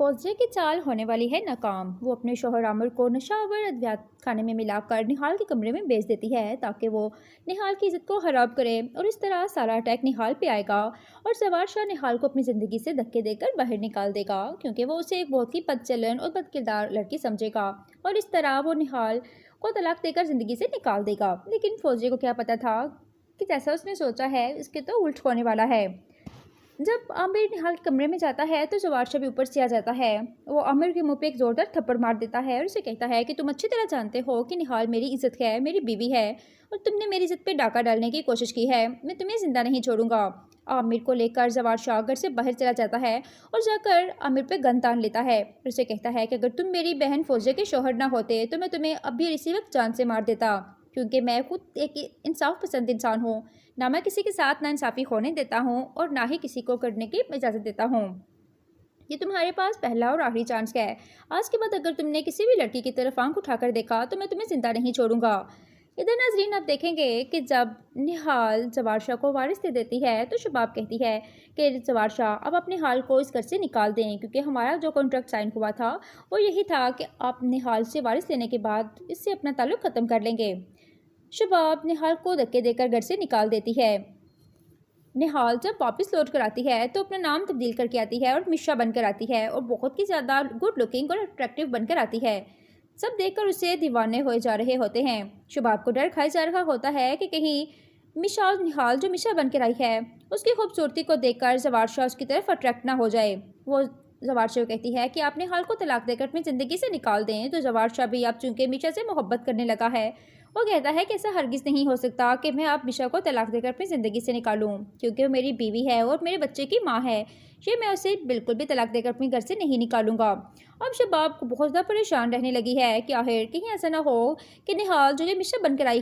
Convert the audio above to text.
फौजिया की चाल होने वाली है नाकाम। वो अपने शौहर आमिर को नशावर अद्वियात खाने में मिलाकर निहाल के कमरे में बेच देती है ताकि वो निहाल की इज्जत को खराब करे, और इस तरह सारा अटैक निहाल पे आएगा और सवार शाह निहाल को अपनी ज़िंदगी से धक्के देकर बाहर निकाल देगा, क्योंकि वो उसे एक बहुत ही बदचलन और बदकिरदार लड़की समझेगा और इस तरह वो निहाल को तलाक देकर ज़िंदगी से निकाल देगा। लेकिन फौजिया को क्या पता था कि जैसा उसने सोचा है इसके तो उल्ट होने वाला है। जब आमिर निहाल के कमरे में जाता है तो जवार शाह भी ऊपर से आ जाता है। वो आमिर के मुंह पे एक जोरदार थप्पड़ मार देता है और उसे कहता है कि तुम अच्छी तरह जानते हो कि निहाल मेरी इज्जत है, मेरी बीवी है, और तुमने मेरी इज्जत पे डाका डालने की कोशिश की है। मैं तुम्हें जिंदा नहीं छोड़ूंगा। आमिर को लेकर जवार शाह घर से बाहर चला जाता है और जाकर आमिर पे गन तान लेता है और उसे कहता है कि अगर तुम मेरी बहन फौजिया के शौहर ना होते तो मैं तुम्हें अभी इसी वक्त जान से मार देता, क्योंकि मैं खुद एक इंसाफ पसंद इंसान हूँ। ना मैं किसी के साथ नाइंसाफ़ी होने देता हूँ और ना ही किसी को करने की इजाज़त देता हूँ। ये तुम्हारे पास पहला और आखिरी चांस है। आज के बाद अगर तुमने किसी भी लड़की की तरफ आंख उठाकर देखा तो मैं तुम्हें ज़िंदा नहीं छोड़ूंगा। इधर नाजरीन आप देखेंगे कि जब निहाल जवार शाह को वारिस दे देती है तो शबाब कहती है कि जवार शाह अब अपने हाल को इस घर से निकाल दें, क्योंकि हमारा जो कॉन्ट्रैक्ट साइन हुआ था वो यही था कि आप निहाल से वारिस लेने के बाद इससे अपना ताल्लुक़ ख़त्म कर लेंगे। शबाब निहाल को धक्के देकर घर से निकाल देती है। निहाल जब वापस लौट कर आती है तो अपना नाम तब्दील करके आती है और मिश्रा बनकर आती है और बहुत ही ज़्यादा गुड लुकिंग और अट्रैक्टिव बनकर आती है। सब देखकर उसे दीवाने हो जा रहे होते हैं। शबाब को डर खाया जा रहा होता है कि कहीं मिशाल निहाल जो मिश्रा बनकर आई है उसकी खूबसूरती को देखकर जवार शाह उसकी तरफ अट्रैक्ट ना हो जाए। वो जवार शाह कहती है कि आप निहाल को तलाक देकर अपनी ज़िंदगी से निकाल दें। तो जवार शाह भी अब चूंकि मिशा से मोहब्बत करने लगा है वो कहता है कि ऐसा हरगिज़ नहीं हो सकता कि मैं आप मिशा को तलाक देकर अपनी ज़िंदगी से निकालूं, क्योंकि वो मेरी बीवी है और मेरे बच्चे की माँ है। ये मैं उसे बिल्कुल भी तलाक देकर अपने घर से नहीं निकालूंगा। अब शबाब को बहुत ज़्यादा परेशान रहने लगी है कि आखिर कहीं ऐसा ना हो कि निहाल जो ये मिशा बनकर आई